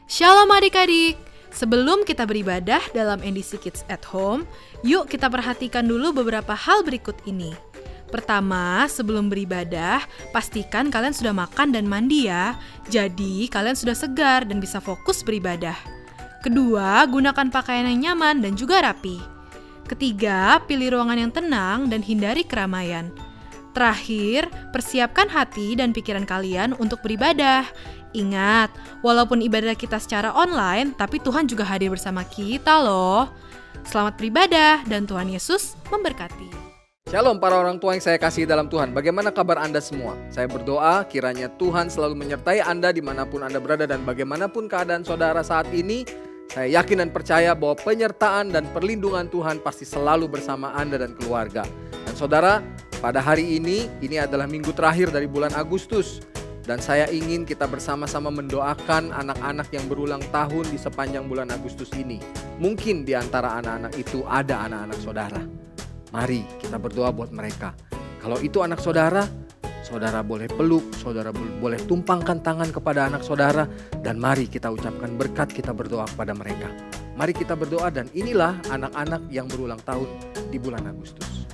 Shalom adik-adik. Sebelum kita beribadah dalam NDC Kids at Home, yuk kita perhatikan dulu beberapa hal berikut ini. Pertama, sebelum beribadah, pastikan kalian sudah makan dan mandi ya. Jadi, kalian sudah segar dan bisa fokus beribadah. Kedua, gunakan pakaian yang nyaman dan juga rapi. Ketiga, pilih ruangan yang tenang dan hindari keramaian. Terakhir, persiapkan hati dan pikiran kalian untuk beribadah. Ingat, walaupun ibadah kita secara online, tapi Tuhan juga hadir bersama kita loh. Selamat beribadah dan Tuhan Yesus memberkati. Shalom para orang tua yang saya kasih dalam Tuhan. Bagaimana kabar Anda semua? Saya berdoa kiranya Tuhan selalu menyertai Anda dimanapun Anda berada dan bagaimanapun keadaan saudara saat ini. Saya yakin dan percaya bahwa penyertaan dan perlindungan Tuhan pasti selalu bersama Anda dan keluarga. Dan saudara, pada hari ini adalah minggu terakhir dari bulan Agustus. Dan saya ingin kita bersama-sama mendoakan anak-anak yang berulang tahun di sepanjang bulan Agustus ini. Mungkin di antara anak-anak itu ada anak-anak saudara. Mari kita berdoa buat mereka. Kalau itu anak saudara, saudara boleh peluk, saudara boleh tumpangkan tangan kepada anak saudara. Dan mari kita ucapkan berkat, kita berdoa kepada mereka. Mari kita berdoa dan inilah anak-anak yang berulang tahun di bulan Agustus.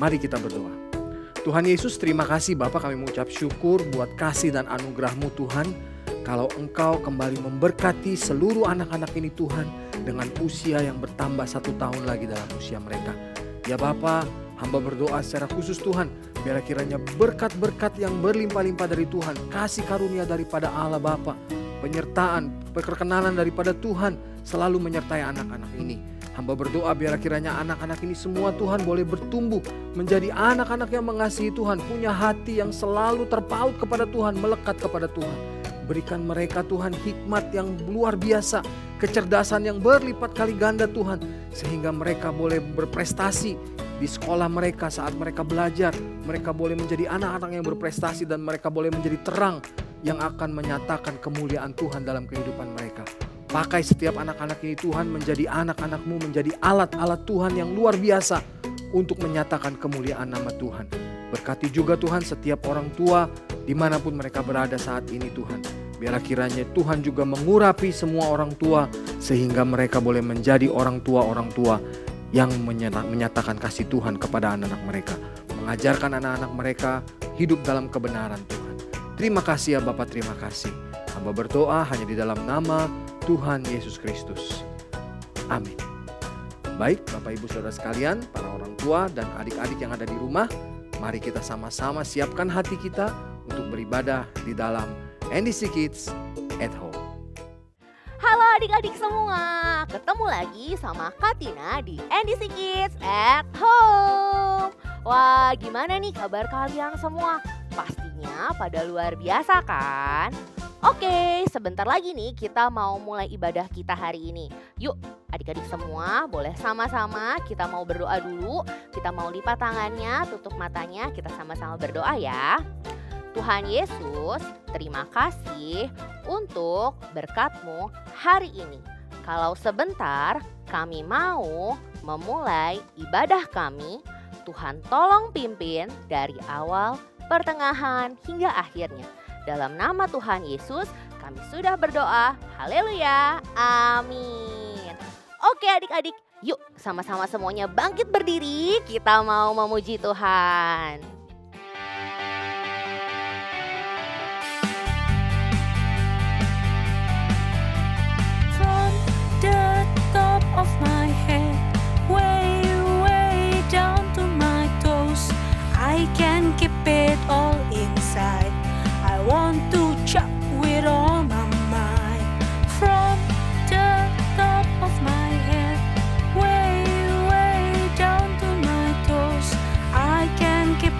Mari kita berdoa. Tuhan Yesus, terima kasih Bapa, kami mengucap syukur buat kasih dan anugerah-Mu Tuhan. Kalau Engkau kembali memberkati seluruh anak-anak ini Tuhan, dengan usia yang bertambah 1 tahun lagi dalam usia mereka. Ya Bapa, hamba berdoa secara khusus Tuhan, biar kiranya berkat-berkat yang berlimpah-limpah dari Tuhan, kasih karunia daripada Allah Bapa, penyertaan, perkenanan daripada Tuhan selalu menyertai anak-anak ini. Hamba berdoa biar kiranya anak-anak ini semua Tuhan boleh bertumbuh menjadi anak-anak yang mengasihi Tuhan, punya hati yang selalu terpaut kepada Tuhan, melekat kepada Tuhan. Berikan mereka Tuhan hikmat yang luar biasa, kecerdasan yang berlipat kali ganda Tuhan, sehingga mereka boleh berprestasi di sekolah mereka saat mereka belajar. Mereka boleh menjadi anak-anak yang berprestasi dan mereka boleh menjadi terang yang akan menyatakan kemuliaan Tuhan dalam kehidupan mereka. Pakai setiap anak-anak ini Tuhan menjadi anak-anak-Mu, menjadi alat-alat Tuhan yang luar biasa untuk menyatakan kemuliaan nama Tuhan. Berkati juga Tuhan setiap orang tua dimanapun mereka berada saat ini Tuhan. Biar kiranya Tuhan juga mengurapi semua orang tua sehingga mereka boleh menjadi orang tua yang menyatakan kasih Tuhan kepada anak-anak mereka. Mengajarkan anak-anak mereka hidup dalam kebenaran Tuhan. Terima kasih ya Bapak, terima kasih. Hamba berdoa hanya di dalam nama Tuhan Yesus Kristus. Amin. Baik Bapak Ibu Saudara sekalian, para orang tua dan adik-adik yang ada di rumah, mari kita sama-sama siapkan hati kita untuk beribadah di dalam NDC Kids at Home. Halo adik-adik semua, ketemu lagi sama Katina di NDC Kids at Home. Wah, gimana nih kabar kalian semua? Pastinya pada luar biasa kan? Oke, sebentar lagi nih kita mau mulai ibadah kita hari ini. Yuk adik-adik semua boleh sama-sama kita mau berdoa dulu. Kita mau lipat tangannya, tutup matanya, kita sama-sama berdoa ya. Tuhan Yesus, terima kasih untuk berkat-Mu hari ini. Kalau sebentar kami mau memulai ibadah kami, Tuhan tolong pimpin dari awal, pertengahan hingga akhirnya. Dalam nama Tuhan Yesus kami sudah berdoa. Haleluya. Amin. Oke adik-adik, yuk sama-sama semuanya bangkit berdiri. Kita mau memuji Tuhan. From the top of my head, way, way down to my toes, I can keep it all inside. I want to chop with all my might. From the top of my head, way, way down to my toes, I can keep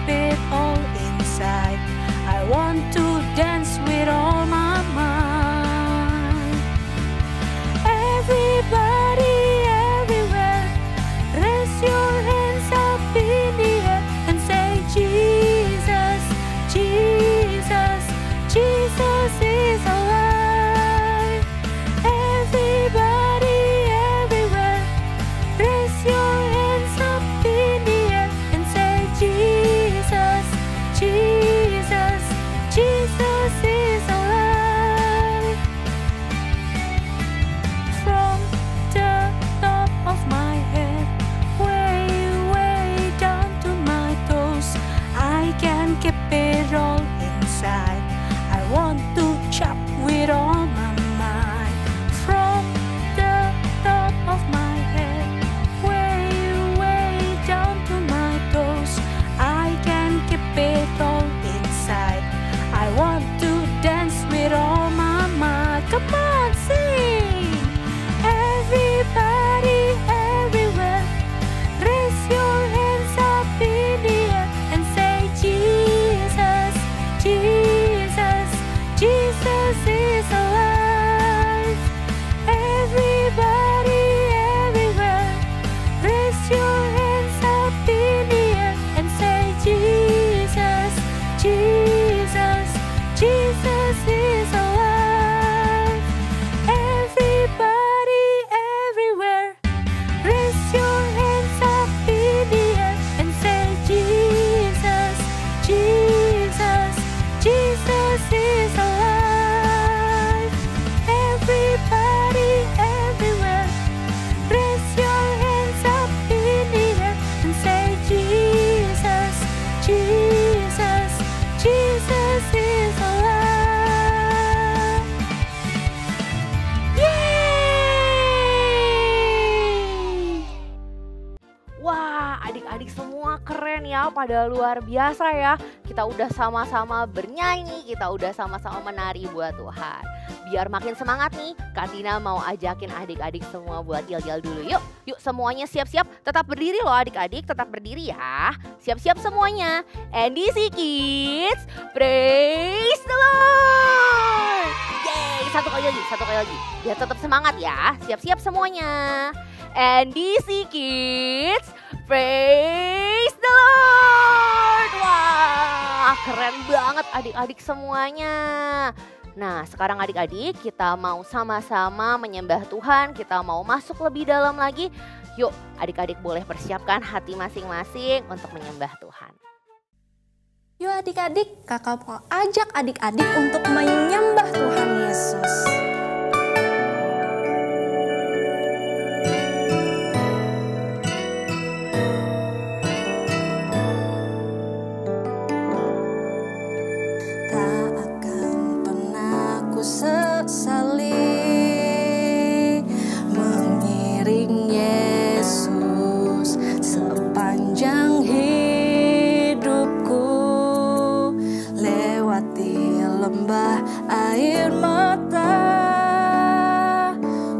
ya pada luar biasa ya. Kita udah sama-sama bernyanyi, kita udah sama-sama menari buat Tuhan. Biar makin semangat nih, Kak Tina mau ajakin adik-adik semua buat yel-yel dulu. Yuk semuanya siap-siap. Tetap berdiri loh adik-adik, tetap berdiri ya. Siap-siap semuanya. NDC Kids, praise the Lord. Yeay, satu kali lagi. Biar tetap semangat ya. Siap-siap semuanya. NDC Kids, praise the Lord. Wah, keren banget adik-adik semuanya. Nah, sekarang adik-adik kita mau sama-sama menyembah Tuhan, kita mau masuk lebih dalam lagi. Yuk, adik-adik boleh persiapkan hati masing-masing untuk menyembah Tuhan. Yuk adik-adik, kakak mau ajak adik-adik untuk menyembah Tuhan Yesus. Air mata,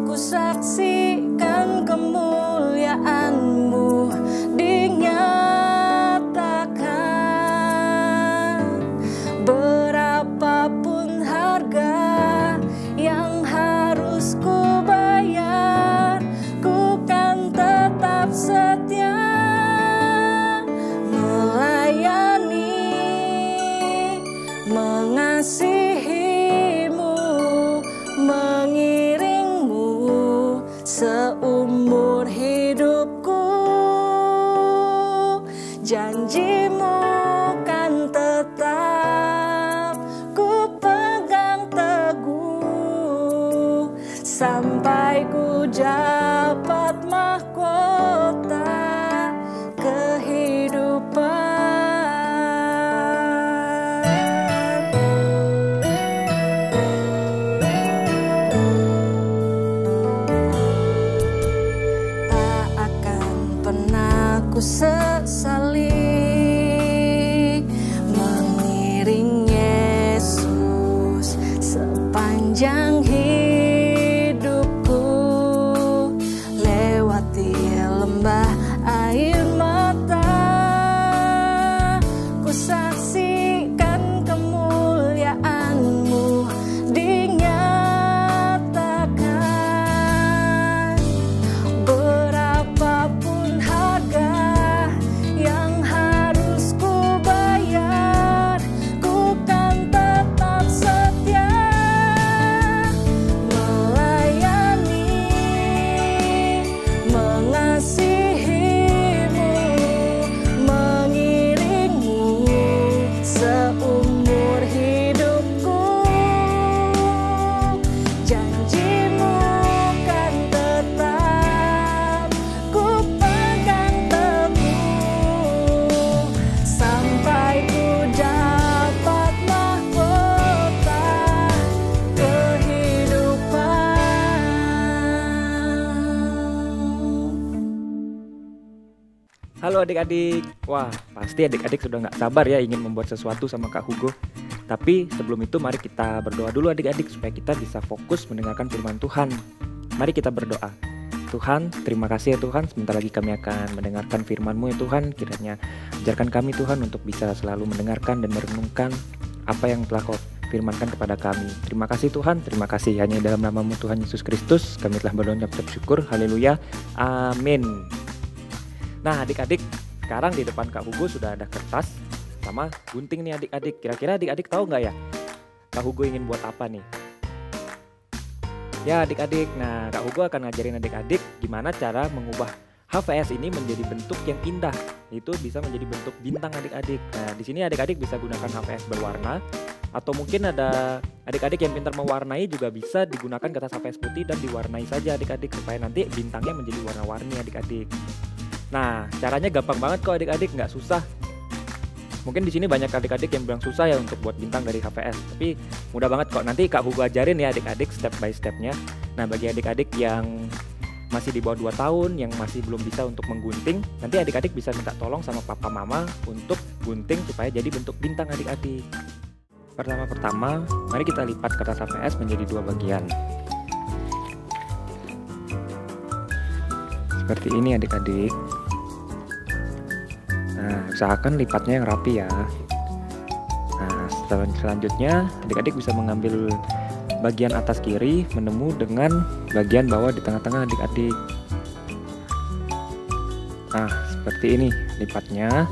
ku saksikan kemuliaan-Mu dinyatakan. Berapapun harga yang harus ku bayar, ku kan tetap setia melayani, mengasihi-Mu, mengiring-Mu seumur hidupku. Janji-Mu kan tetap ku pegang teguh sampai ku dapat mahkota kehidupan. Sesali mengiring Yesus sepanjang hidupku, lewati lembah air mata, ku saksikan kemuliaan-Mu dinyatakan. Berapapun harga yang harus ku bayar, ku kan tetap setia melayani, mengasihi-Mu, mengiring-Mu seumur hidupku. Janji-Mu kan tetap ku pegang teguh sampai ku dapat mahkota kehidupan. Halo adik-adik, wah pasti adik-adik sudah nggak sabar ya ingin membuat sesuatu sama Kak Hugo. Tapi sebelum itu mari kita berdoa dulu adik-adik supaya kita bisa fokus mendengarkan firman Tuhan. Mari kita berdoa. Tuhan, terima kasih ya Tuhan, sebentar lagi kami akan mendengarkan firman-Mu ya Tuhan. Kiranya ajarkan kami Tuhan untuk bisa selalu mendengarkan dan merenungkan apa yang telah Kau firmankan kepada kami. Terima kasih Tuhan, terima kasih. Hanya dalam nama-Mu Tuhan Yesus Kristus kami telah berdoa dan ucap syukur. Haleluya, amin. Nah adik-adik, sekarang di depan Kak Hugo sudah ada kertas sama gunting nih adik-adik. Kira-kira adik-adik tahu nggak ya Kak Hugo ingin buat apa nih? Ya adik-adik, nah Kak Hugo akan ngajarin adik-adik gimana cara mengubah HVS ini menjadi bentuk yang indah. Itu bisa menjadi bentuk bintang adik-adik. Nah di sini adik-adik bisa gunakan HVS berwarna, atau mungkin ada adik-adik yang pintar mewarnai juga bisa digunakan kertas HVS putih dan diwarnai saja adik-adik supaya nanti bintangnya menjadi warna-warni adik-adik. Nah, caranya gampang banget kok adik-adik, nggak susah. Mungkin di sini banyak adik-adik yang bilang susah ya untuk buat bintang dari HVS, tapi mudah banget kok. Nanti Kak Hugo ajarin ya adik-adik step by stepnya. Nah, bagi adik-adik yang masih di bawah 2 tahun yang masih belum bisa untuk menggunting, nanti adik-adik bisa minta tolong sama papa mama untuk gunting supaya jadi bentuk bintang adik-adik. Pertama-tama, mari kita lipat kertas HVS menjadi 2 bagian. Seperti ini adik-adik. Nah, usahakan lipatnya yang rapi ya. Nah, selanjutnya adik-adik bisa mengambil bagian atas kiri menemu dengan bagian bawah di tengah-tengah adik-adik. Nah, seperti ini lipatnya.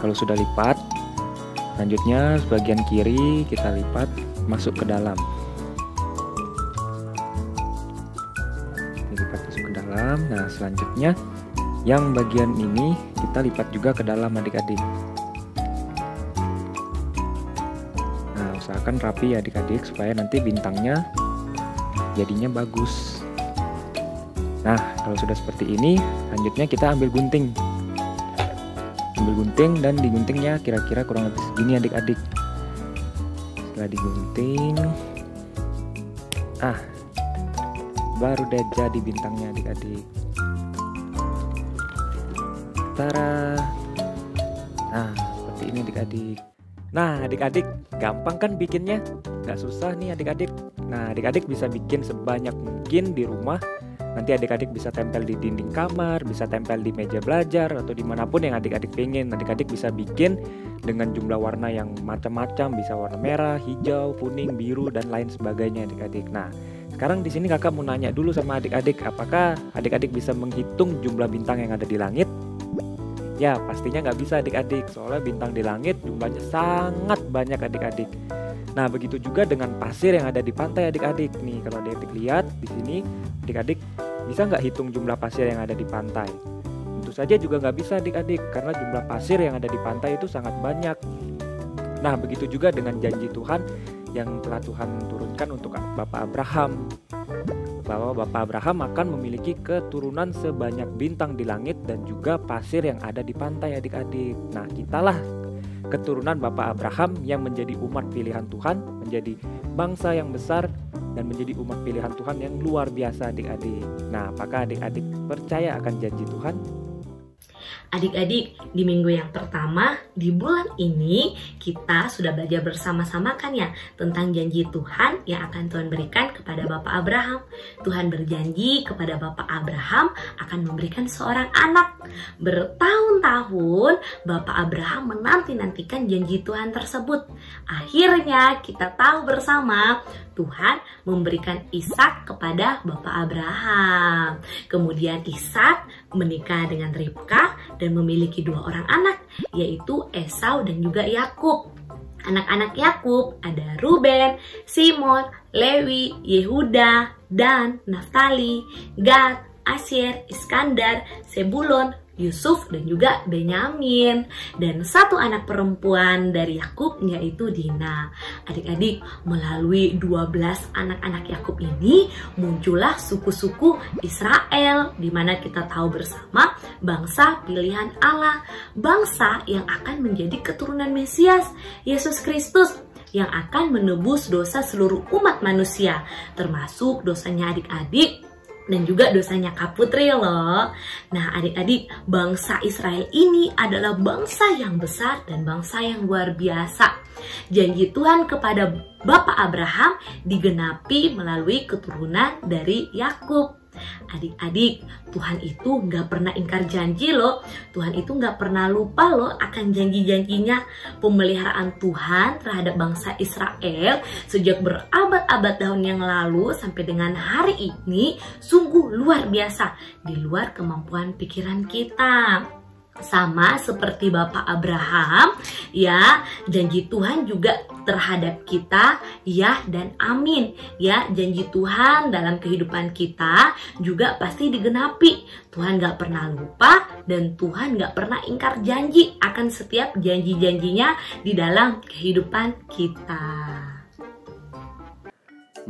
Kalau sudah lipat, selanjutnya bagian kiri kita lipat masuk ke dalam. Lipat masuk ke dalam. Nah, selanjutnya yang bagian ini kita lipat juga ke dalam adik-adik. Usahakan rapi ya adik-adik supaya nanti bintangnya jadinya bagus. Nah, kalau sudah seperti ini, selanjutnya kita ambil gunting. Ambil gunting dan diguntingnya kira-kira kurang lebih segini adik-adik. Setelah digunting, baru deh jadi bintangnya adik-adik. Tara. Nah, seperti ini adik-adik. Nah, adik-adik, gampang kan bikinnya? Gak susah nih adik-adik. Nah, adik-adik bisa bikin sebanyak mungkin di rumah. Nanti adik-adik bisa tempel di dinding kamar, bisa tempel di meja belajar, atau dimanapun yang adik-adik pengen. Adik-adik bisa bikin dengan jumlah warna yang macam-macam, bisa warna merah, hijau, kuning, biru, dan lain sebagainya adik-adik. Nah, sekarang di sini kakak mau nanya dulu sama adik-adik, apakah adik-adik bisa menghitung jumlah bintang yang ada di langit? Ya, pastinya nggak bisa adik-adik, soalnya bintang di langit jumlahnya sangat banyak adik-adik. Nah, begitu juga dengan pasir yang ada di pantai adik-adik. Nih, kalau adik-adik lihat di sini, adik-adik bisa nggak hitung jumlah pasir yang ada di pantai? Tentu saja juga nggak bisa adik-adik, karena jumlah pasir yang ada di pantai itu sangat banyak. Nah, begitu juga dengan janji Tuhan yang telah Tuhan turunkan untuk Bapak Abraham, bahwa Bapak Abraham akan memiliki keturunan sebanyak bintang di langit dan juga pasir yang ada di pantai adik-adik. Nah, kitalah keturunan Bapak Abraham yang menjadi umat pilihan Tuhan, menjadi bangsa yang besar dan menjadi umat pilihan Tuhan yang luar biasa adik-adik. Nah, apakah adik-adik percaya akan janji Tuhan? Adik-adik, di minggu yang pertama di bulan ini kita sudah belajar bersama-sama kan ya tentang janji Tuhan yang akan Tuhan berikan kepada Bapak Abraham. Tuhan berjanji kepada Bapak Abraham akan memberikan seorang anak. Bertahun-tahun Bapak Abraham menanti-nantikan janji Tuhan tersebut. Akhirnya kita tahu bersama Tuhan memberikan Ishak kepada Bapak Abraham. Kemudian Ishak menikah dengan Ribka dan memiliki 2 orang anak, yaitu Esau dan juga Yakub. Anak-anak Yakub ada Ruben, Simon, Lewi, Yehuda, Dan, Naftali, Gad, Asyer, Iskandar, Sebulon, Yusuf dan juga Benyamin. Dan 1 anak perempuan dari Yakub yaitu Dina. Adik-adik, melalui 12 anak-anak Yakub ini muncullah suku-suku Israel, di mana kita tahu bersama bangsa pilihan Allah, bangsa yang akan menjadi keturunan Mesias Yesus Kristus yang akan menebus dosa seluruh umat manusia, termasuk dosanya adik-adik dan juga dosanya Kak Putri loh. Nah adik-adik, bangsa Israel ini adalah bangsa yang besar dan bangsa yang luar biasa. Janji Tuhan kepada Bapak Abraham digenapi melalui keturunan dari Yakub. Adik-adik, Tuhan itu gak pernah ingkar janji loh. Tuhan itu gak pernah lupa loh akan janji-janjinya. Pemeliharaan Tuhan terhadap bangsa Israel sejak berabad-abad tahun yang lalu sampai dengan hari ini sungguh luar biasa, di luar kemampuan pikiran kita. Sama seperti Bapak Abraham, ya, janji Tuhan juga terhadap kita, ya dan amin. Ya, janji Tuhan dalam kehidupan kita juga pasti digenapi. Tuhan gak pernah lupa dan Tuhan gak pernah ingkar janji akan setiap janji-janjinya di dalam kehidupan kita.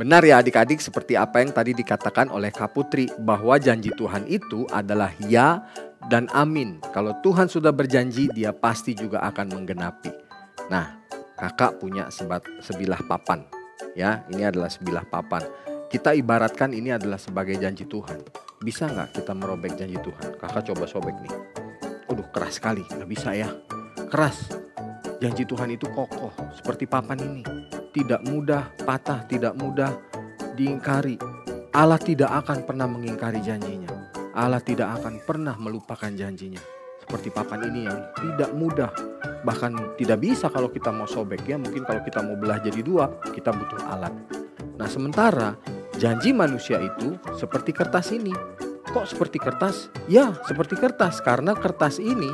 Benar ya adik-adik, seperti apa yang tadi dikatakan oleh Kak Putri, bahwa janji Tuhan itu adalah ya dan amin. Kalau Tuhan sudah berjanji, dia pasti juga akan menggenapi. Nah, kakak punya sebilah papan. Ya, ini adalah sebilah papan. Kita ibaratkan ini adalah sebagai janji Tuhan. bisa nggak kita merobek janji Tuhan? Kakak coba sobek nih. Aduh, keras sekali, nggak bisa ya. Keras. Janji Tuhan itu kokoh, seperti papan ini. Tidak mudah patah, tidak mudah diingkari. Allah tidak akan pernah mengingkari janjinya. Allah tidak akan pernah melupakan janjinya. Seperti papan ini yang tidak mudah. Bahkan tidak bisa kalau kita mau sobek ya. Mungkin kalau kita mau belah jadi dua, kita butuh alat. Nah, sementara janji manusia itu seperti kertas ini. Kok seperti kertas? Ya, seperti kertas. Karena kertas ini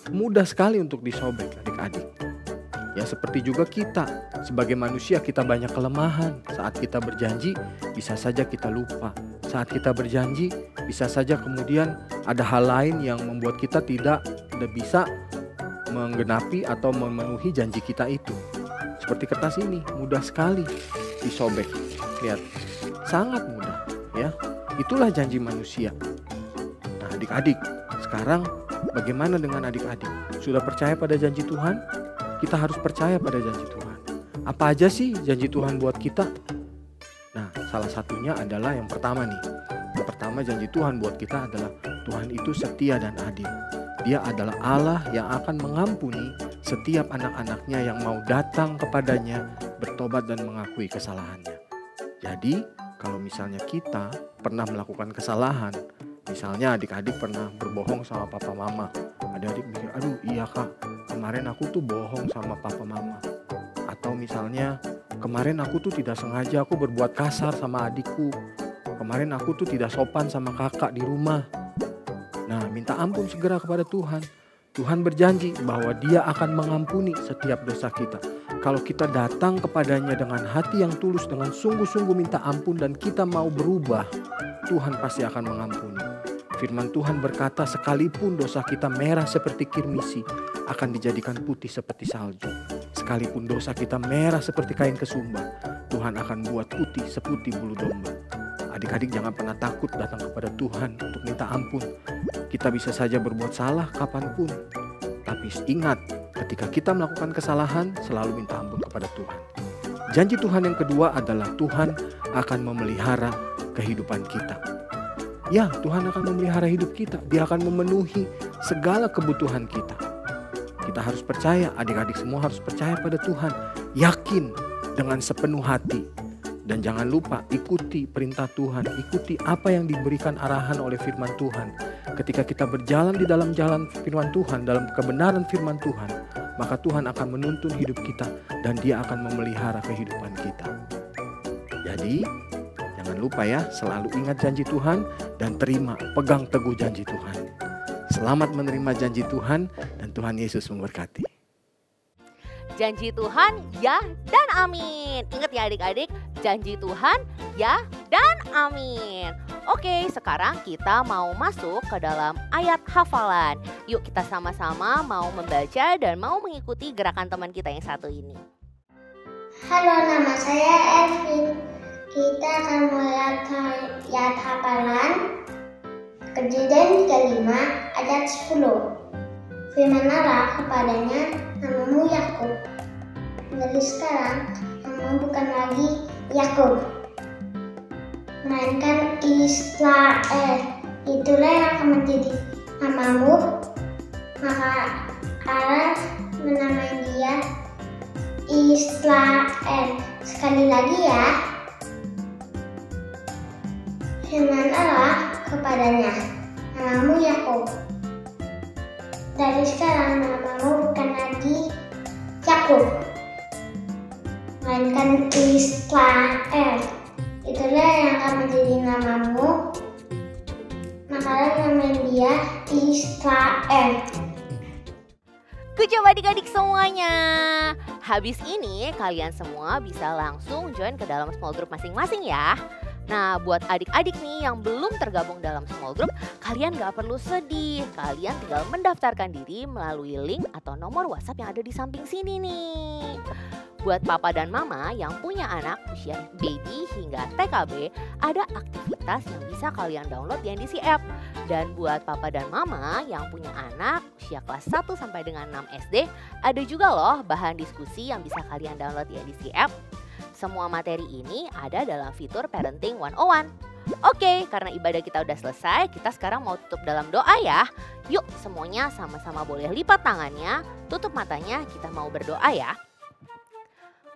mudah sekali untuk disobek, adik-adik. Ya, seperti juga kita. Sebagai manusia kita banyak kelemahan. Saat kita berjanji, bisa saja kita lupa. Saat kita berjanji, bisa saja kemudian ada hal lain yang membuat kita tidak bisa menggenapi atau memenuhi janji kita itu. Seperti kertas ini, mudah sekali disobek. Lihat, sangat mudah ya. Itulah janji manusia. Nah, adik-adik, sekarang bagaimana dengan adik-adik? Sudah percaya pada janji Tuhan? Kita harus percaya pada janji Tuhan. Apa aja sih janji Tuhan buat kita? Nah, salah satunya adalah yang pertama nih. Yang pertama, janji Tuhan buat kita adalah Tuhan itu setia dan adil. Dia adalah Allah yang akan mengampuni setiap anak-anaknya yang mau datang kepadanya, bertobat dan mengakui kesalahannya. Jadi, kalau misalnya kita pernah melakukan kesalahan, misalnya adik-adik pernah berbohong sama papa mama. Adik-adik mikir, aduh iya kak, kemarin aku tuh bohong sama papa mama. Atau misalnya, kemarin aku tuh tidak sengaja aku berbuat kasar sama adikku. Kemarin aku tuh tidak sopan sama kakak di rumah. Nah, minta ampun segera kepada Tuhan. Tuhan berjanji bahwa Dia akan mengampuni setiap dosa kita. Kalau kita datang kepadanya dengan hati yang tulus, dengan sungguh-sungguh minta ampun dan kita mau berubah, Tuhan pasti akan mengampuni. Firman Tuhan berkata, sekalipun dosa kita merah seperti kirmisi, akan dijadikan putih seperti salju. Sekalipun dosa kita merah seperti kain kesumba, Tuhan akan buat putih seputih bulu domba. Adik-adik jangan pernah takut datang kepada Tuhan untuk minta ampun. Kita bisa saja berbuat salah kapanpun. Tapi ingat, ketika kita melakukan kesalahan, selalu minta ampun kepada Tuhan. Janji Tuhan yang kedua adalah Tuhan akan memelihara kehidupan kita. Ya, Tuhan akan memelihara hidup kita. Dia akan memenuhi segala kebutuhan kita. Kita harus percaya, adik-adik semua harus percaya pada Tuhan. Yakin dengan sepenuh hati. Dan jangan lupa ikuti perintah Tuhan, ikuti apa yang diberikan arahan oleh firman Tuhan. Ketika kita berjalan di dalam jalan firman Tuhan, dalam kebenaran firman Tuhan, maka Tuhan akan menuntun hidup kita dan Dia akan memelihara kehidupan kita. Jadi, jangan lupa ya, selalu ingat janji Tuhan dan terima, pegang teguh janji Tuhan. Selamat menerima janji Tuhan dan Tuhan Yesus memberkati. Janji Tuhan ya dan amin. Ingat ya adik-adik, janji Tuhan ya dan amin. Oke, sekarang kita mau masuk ke dalam ayat hafalan. Yuk kita sama-sama mau membaca dan mau mengikuti gerakan teman kita yang satu ini. Halo, nama saya Elvin. Kita akan mulai ayat hafalan Kejadian 35 ayat 10. Firman Allah kepadanya, namamu Yakub. Dari sekarang, namamu bukan lagi Yakub, melainkan Israel. Itulah yang akan menjadi namamu. Maka Allah menamai dia Israel. Sekali lagi ya. Firman Allah kepadanya, namamu Yakub. Dari sekarang namamu bukan lagi Yakub, melainkan Israel. Itulah yang akan menjadi namamu. Maka namain dia Israel. Good job adik-adik semuanya. Habis ini kalian semua bisa langsung join ke dalam small group masing-masing ya. Nah, buat adik-adik nih yang belum tergabung dalam small group, kalian gak perlu sedih. Kalian tinggal mendaftarkan diri melalui link atau nomor WhatsApp yang ada di samping sini nih. Buat papa dan mama yang punya anak usia baby hingga TKB, ada aktivitas yang bisa kalian download di NDC App. Dan buat papa dan mama yang punya anak usia kelas 1 sampai dengan 6 SD, ada juga loh bahan diskusi yang bisa kalian download di NDC App. Semua materi ini ada dalam fitur Parenting 101. Oke, karena ibadah kita udah selesai, kita sekarang mau tutup dalam doa ya. Yuk semuanya sama-sama boleh lipat tangannya, tutup matanya, kita mau berdoa ya.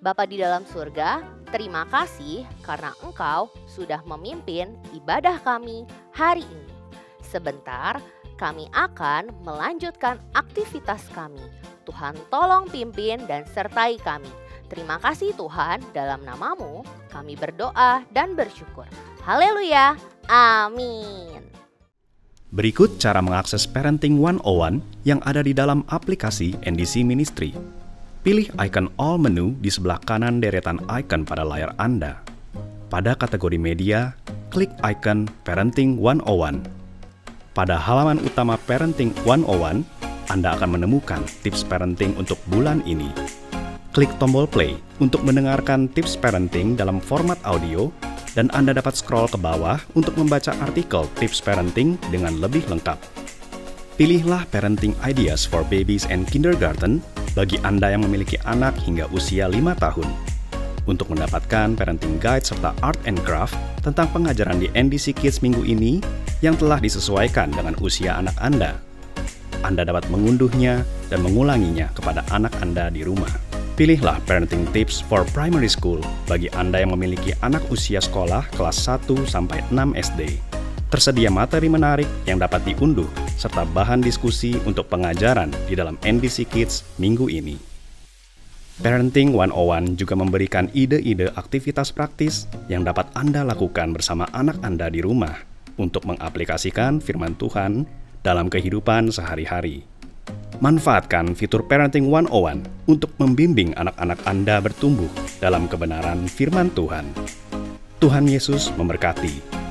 Bapa di dalam surga, terima kasih karena Engkau sudah memimpin ibadah kami hari ini. Sebentar, kami akan melanjutkan aktivitas kami. Tuhan tolong pimpin dan sertai kami. Terima kasih Tuhan, dalam nama-Mu kami berdoa dan bersyukur. Haleluya, amin. Berikut cara mengakses Parenting 101 yang ada di dalam aplikasi NDC Ministry. Pilih icon All menu di sebelah kanan deretan icon pada layar Anda. Pada kategori media, klik icon Parenting 101. Pada halaman utama Parenting 101, Anda akan menemukan tips parenting untuk bulan ini. Klik tombol play untuk mendengarkan tips parenting dalam format audio dan Anda dapat scroll ke bawah untuk membaca artikel tips parenting dengan lebih lengkap. Pilihlah Parenting Ideas for Babies and Kindergarten bagi Anda yang memiliki anak hingga usia 5 tahun. Untuk mendapatkan parenting guide serta art and craft tentang pengajaran di NDC Kids minggu ini yang telah disesuaikan dengan usia anak Anda. Anda dapat mengunduhnya dan mengulanginya kepada anak Anda di rumah. Pilihlah Parenting Tips for Primary School bagi Anda yang memiliki anak usia sekolah kelas 1-6 SD. Tersedia materi menarik yang dapat diunduh, serta bahan diskusi untuk pengajaran di dalam NDC Kids minggu ini. Parenting 101 juga memberikan ide-ide aktivitas praktis yang dapat Anda lakukan bersama anak Anda di rumah untuk mengaplikasikan firman Tuhan dalam kehidupan sehari-hari. Manfaatkan fitur Parenting 101 untuk membimbing anak-anak Anda bertumbuh dalam kebenaran firman Tuhan. Tuhan Yesus memberkati.